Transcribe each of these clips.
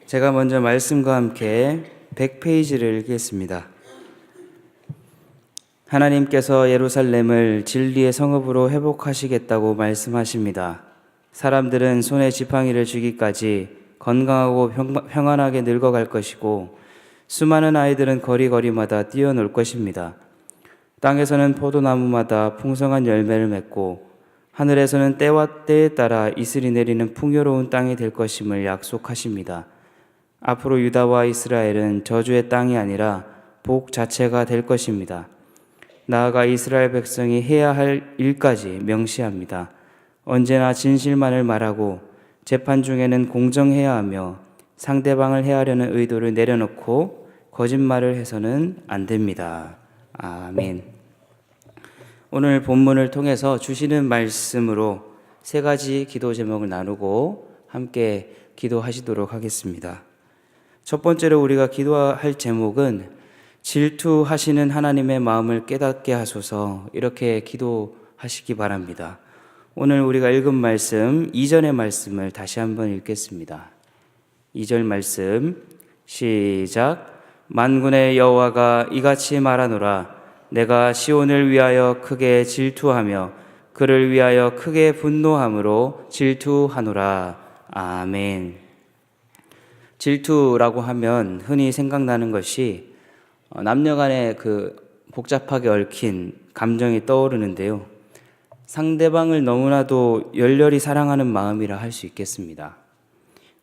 제가 먼저 말씀과 함께 100페이지를 읽겠습니다. 하나님께서 예루살렘을 진리의 성읍으로 회복하시겠다고 말씀하십니다. 사람들은 손에 지팡이를 쥐기까지 건강하고 평안하게 늙어갈 것이고 수많은 아이들은 거리거리마다 뛰어놀 것입니다. 땅에서는 포도나무마다 풍성한 열매를 맺고 하늘에서는 때와 때에 따라 이슬이 내리는 풍요로운 땅이 될 것임을 약속하십니다. 앞으로 유다와 이스라엘은 저주의 땅이 아니라 복 자체가 될 것입니다. 나아가 이스라엘 백성이 해야 할 일까지 명시합니다. 언제나 진실만을 말하고 재판 중에는 공정해야 하며 상대방을 해하려는 의도를 내려놓고 거짓말을 해서는 안 됩니다. 아멘. 오늘 본문을 통해서 주시는 말씀으로 세 가지 기도 제목을 나누고 함께 기도하시도록 하겠습니다. 첫 번째로 우리가 기도할 제목은 질투하시는 하나님의 마음을 깨닫게 하소서, 이렇게 기도하시기 바랍니다. 오늘 우리가 읽은 말씀, 2절의 말씀을 다시 한번 읽겠습니다. 2절 말씀 시작. 만군의 여호와가 이같이 말하노라. 내가 시온을 위하여 크게 질투하며 그를 위하여 크게 분노함으로 질투하노라. 아멘. 질투라고 하면 흔히 생각나는 것이 남녀 간의 복잡하게 얽힌 감정이 떠오르는데요. 상대방을 너무나도 열렬히 사랑하는 마음이라 할 수 있겠습니다.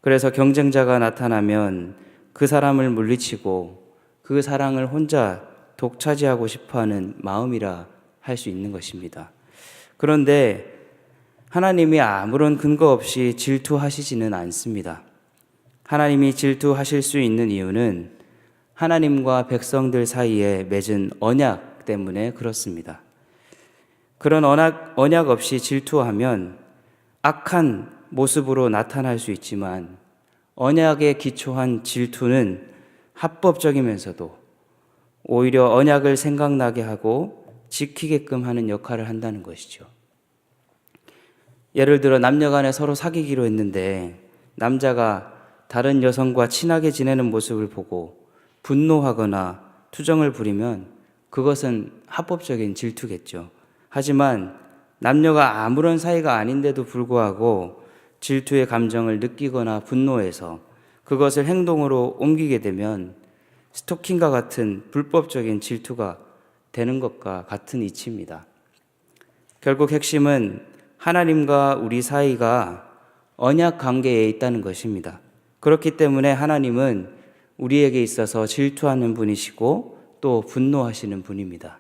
그래서 경쟁자가 나타나면 그 사람을 물리치고 그 사랑을 혼자 독차지하고 싶어하는 마음이라 할 수 있는 것입니다. 그런데 하나님이 아무런 근거 없이 질투하시지는 않습니다. 하나님이 질투하실 수 있는 이유는 하나님과 백성들 사이에 맺은 언약 때문에 그렇습니다. 그런 언약 없이 질투하면 악한 모습으로 나타날 수 있지만 언약에 기초한 질투는 합법적이면서도 오히려 언약을 생각나게 하고 지키게끔 하는 역할을 한다는 것이죠. 예를 들어 남녀 간에 서로 사귀기로 했는데 남자가 다른 여성과 친하게 지내는 모습을 보고 분노하거나 투정을 부리면 그것은 합법적인 질투겠죠. 하지만 남녀가 아무런 사이가 아닌데도 불구하고 질투의 감정을 느끼거나 분노해서 그것을 행동으로 옮기게 되면 스토킹과 같은 불법적인 질투가 되는 것과 같은 이치입니다. 결국 핵심은 하나님과 우리 사이가 언약 관계에 있다는 것입니다. 그렇기 때문에 하나님은 우리에게 있어서 질투하는 분이시고 또 분노하시는 분입니다.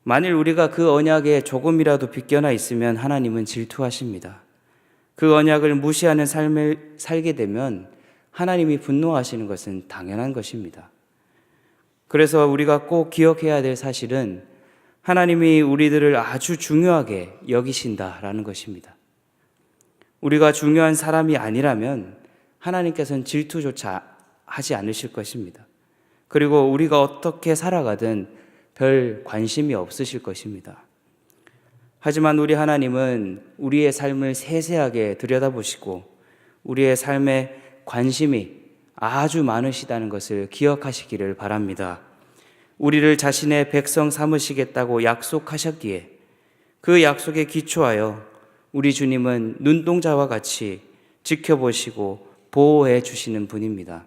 만일 우리가 그 언약에 조금이라도 빗겨나 있으면 하나님은 질투하십니다. 그 언약을 무시하는 삶을 살게 되면 하나님이 분노하시는 것은 당연한 것입니다. 그래서 우리가 꼭 기억해야 될 사실은 하나님이 우리들을 아주 중요하게 여기신다라는 것입니다. 우리가 중요한 사람이 아니라면 하나님께서는 질투조차 하지 않으실 것입니다. 그리고 우리가 어떻게 살아가든 별 관심이 없으실 것입니다. 하지만 우리 하나님은 우리의 삶을 세세하게 들여다보시고 우리의 삶에 관심이 아주 많으시다는 것을 기억하시기를 바랍니다. 우리를 자신의 백성 삼으시겠다고 약속하셨기에 그 약속에 기초하여 우리 주님은 눈동자와 같이 지켜보시고 보호해 주시는 분입니다.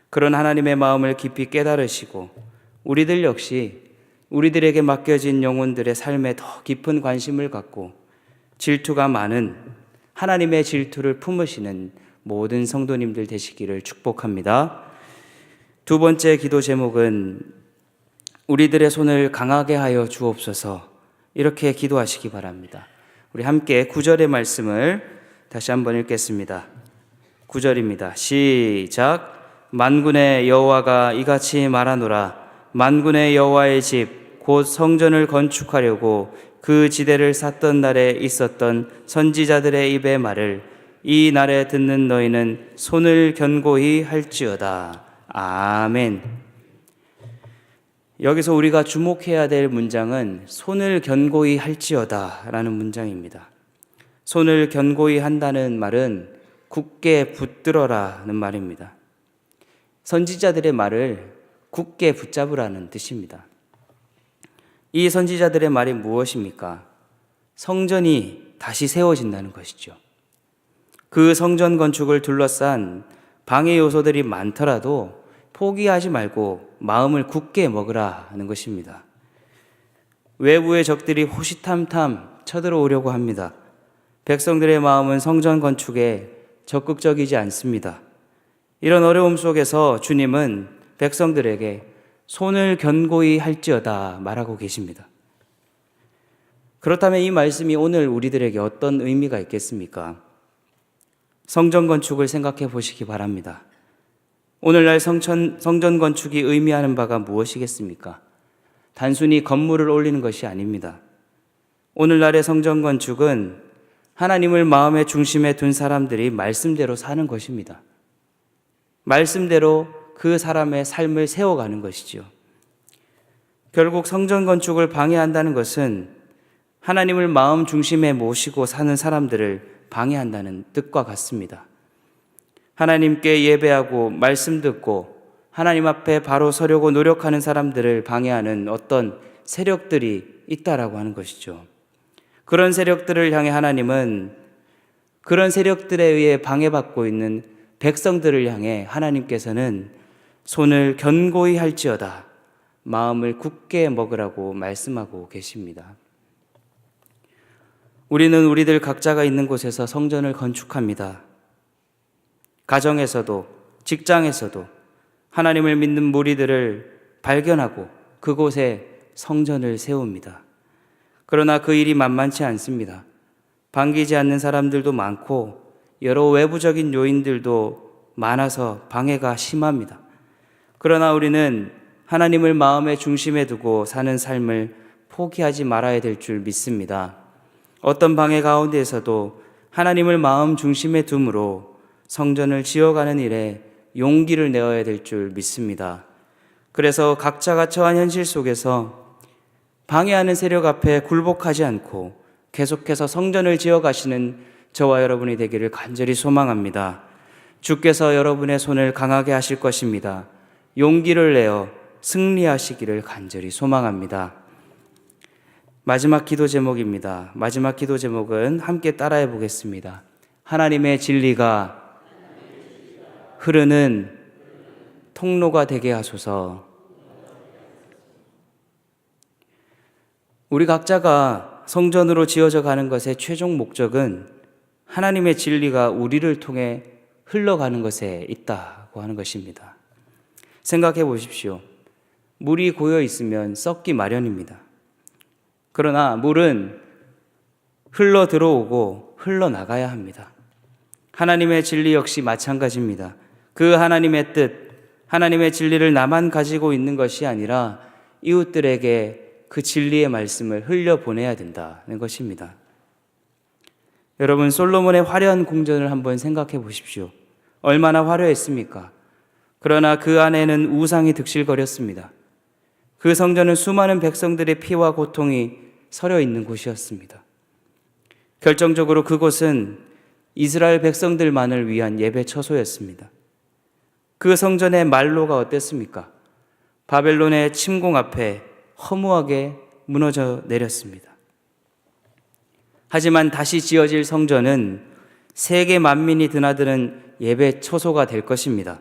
그런 하나님의 마음을 깊이 깨달으시고 우리들 역시 우리들에게 맡겨진 영혼들의 삶에 더 깊은 관심을 갖고 질투가 많은 하나님의 질투를 품으시는 모든 성도님들 되시기를 축복합니다. 두 번째 기도 제목은 우리들의 손을 강하게 하여 주옵소서, 이렇게 기도하시기 바랍니다. 우리 함께 9절의 말씀을 다시 한번 읽겠습니다. 9절입니다. 시작. 만군의 여호와가 이같이 말하노라. 만군의 여호와의 집 곧 성전을 건축하려고 그 지대를 샀던 날에 있었던 선지자들의 입의 말을 이 날에 듣는 너희는 손을 견고히 할지어다. 아멘. 여기서 우리가 주목해야 될 문장은 손을 견고히 할지어다 라는 문장입니다. 손을 견고히 한다는 말은 굳게 붙들어라는 말입니다. 선지자들의 말을 굳게 붙잡으라는 뜻입니다. 이 선지자들의 말이 무엇입니까? 성전이 다시 세워진다는 것이죠. 그 성전 건축을 둘러싼 방해 요소들이 많더라도 포기하지 말고 마음을 굳게 먹으라는 것입니다. 외부의 적들이 호시탐탐 쳐들어오려고 합니다. 백성들의 마음은 성전 건축에 적극적이지 않습니다. 이런 어려움 속에서 주님은 백성들에게 손을 견고히 할지어다 말하고 계십니다. 그렇다면 이 말씀이 오늘 우리들에게 어떤 의미가 있겠습니까? 성전 건축을 생각해 보시기 바랍니다. 오늘날 성전 건축이 의미하는 바가 무엇이겠습니까? 단순히 건물을 올리는 것이 아닙니다. 오늘날의 성전 건축은 하나님을 마음의 중심에 둔 사람들이 말씀대로 사는 것입니다. 말씀대로 그 사람의 삶을 세워가는 것이지요. 결국 성전 건축을 방해한다는 것은 하나님을 마음 중심에 모시고 사는 사람들을 방해한다는 뜻과 같습니다. 하나님께 예배하고 말씀 듣고 하나님 앞에 바로 서려고 노력하는 사람들을 방해하는 어떤 세력들이 있다라고 하는 것이죠. 그런 세력들을 향해 하나님은 그런 세력들에 의해 방해받고 있는 백성들을 향해 하나님께서는 손을 견고히 할지어다 마음을 굳게 먹으라고 말씀하고 계십니다. 우리는 우리들 각자가 있는 곳에서 성전을 건축합니다. 가정에서도 직장에서도 하나님을 믿는 무리들을 발견하고 그곳에 성전을 세웁니다. 그러나 그 일이 만만치 않습니다. 반기지 않는 사람들도 많고 여러 외부적인 요인들도 많아서 방해가 심합니다. 그러나 우리는 하나님을 마음의 중심에 두고 사는 삶을 포기하지 말아야 될 줄 믿습니다. 어떤 방해 가운데에서도 하나님을 마음 중심에 둠으로 성전을 지어가는 일에 용기를 내어야 될 줄 믿습니다. 그래서 각자가 처한 현실 속에서 방해하는 세력 앞에 굴복하지 않고 계속해서 성전을 지어가시는 저와 여러분이 되기를 간절히 소망합니다. 주께서 여러분의 손을 강하게 하실 것입니다. 용기를 내어 승리하시기를 간절히 소망합니다. 마지막 기도 제목입니다. 마지막 기도 제목은 함께 따라해 보겠습니다. 하나님의 진리가 흐르는 통로가 되게 하소서. 우리 각자가 성전으로 지어져 가는 것의 최종 목적은 하나님의 진리가 우리를 통해 흘러가는 것에 있다고 하는 것입니다. 생각해 보십시오. 물이 고여 있으면 썩기 마련입니다. 그러나 물은 흘러 들어오고 흘러나가야 합니다. 하나님의 진리 역시 마찬가지입니다. 그 하나님의 뜻, 하나님의 진리를 나만 가지고 있는 것이 아니라 이웃들에게 그 진리의 말씀을 흘려보내야 된다는 것입니다. 여러분, 솔로몬의 화려한 궁전을 한번 생각해 보십시오. 얼마나 화려했습니까? 그러나 그 안에는 우상이 득실거렸습니다. 그 성전은 수많은 백성들의 피와 고통이 서려 있는 곳이었습니다. 결정적으로 그곳은 이스라엘 백성들만을 위한 예배 처소였습니다. 그 성전의 말로가 어땠습니까? 바벨론의 침공 앞에 허무하게 무너져 내렸습니다. 하지만 다시 지어질 성전은 세계 만민이 드나드는 예배 처소가 될 것입니다.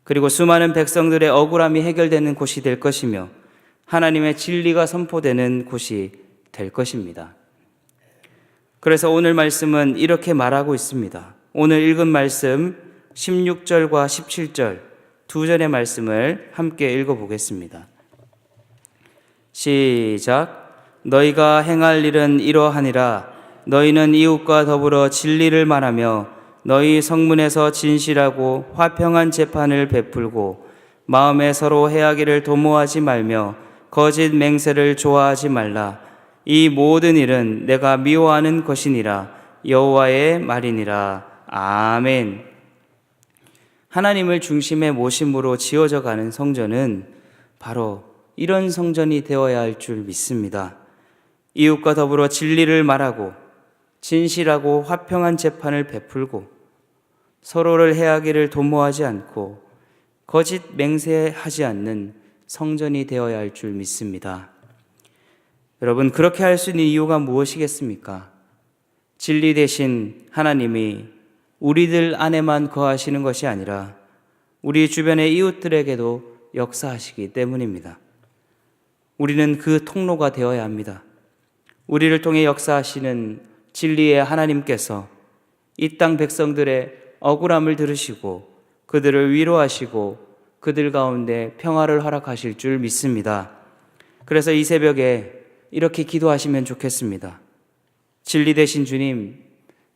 그리고 수많은 백성들의 억울함이 해결되는 곳이 될 것이며 하나님의 진리가 선포되는 곳이 될 것입니다. 그래서 오늘 말씀은 이렇게 말하고 있습니다. 오늘 읽은 말씀 16절과 17절 두 절의 말씀을 함께 읽어보겠습니다. 시작. 너희가 행할 일은 이러하니라. 너희는 이웃과 더불어 진리를 말하며 너희 성문에서 진실하고 화평한 재판을 베풀고 마음에 서로 해하기를 도모하지 말며 거짓 맹세를 좋아하지 말라. 이 모든 일은 내가 미워하는 것이니라. 여호와의 말이니라. 아멘. 하나님을 중심에 모심으로 지어져 가는 성전은 바로 이런 성전이 되어야 할 줄 믿습니다. 이웃과 더불어 진리를 말하고 진실하고 화평한 재판을 베풀고 서로를 해하기를 도모하지 않고 거짓 맹세하지 않는 성전이 되어야 할 줄 믿습니다. 여러분, 그렇게 할 수 있는 이유가 무엇이겠습니까? 진리 대신 하나님이 우리들 안에만 거하시는 것이 아니라 우리 주변의 이웃들에게도 역사하시기 때문입니다. 우리는 그 통로가 되어야 합니다. 우리를 통해 역사하시는 진리의 하나님께서 이 땅 백성들의 억울함을 들으시고 그들을 위로하시고 그들 가운데 평화를 허락하실 줄 믿습니다. 그래서 이 새벽에 이렇게 기도하시면 좋겠습니다. 진리 되신 주님,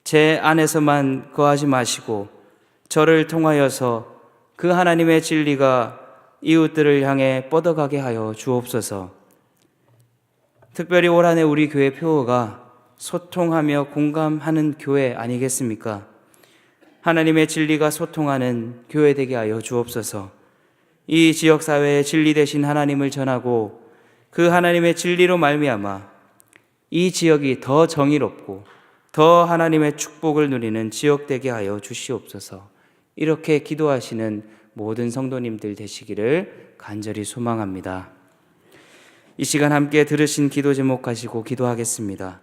제 안에서만 거하지 마시고 저를 통하여서 그 하나님의 진리가 이웃들을 향해 뻗어가게 하여 주옵소서. 특별히 올 한 해 우리 교회 표어가 소통하며 공감하는 교회 아니겠습니까? 하나님의 진리가 소통하는 교회 되게 하여 주옵소서. 이 지역사회에 진리 되신 하나님을 전하고 그 하나님의 진리로 말미암아 이 지역이 더 정의롭고 더 하나님의 축복을 누리는 지역 되게 하여 주시옵소서. 이렇게 기도하시는 모든 성도님들 되시기를 간절히 소망합니다. 이 시간 함께 들으신 기도 제목 가지고 기도하겠습니다.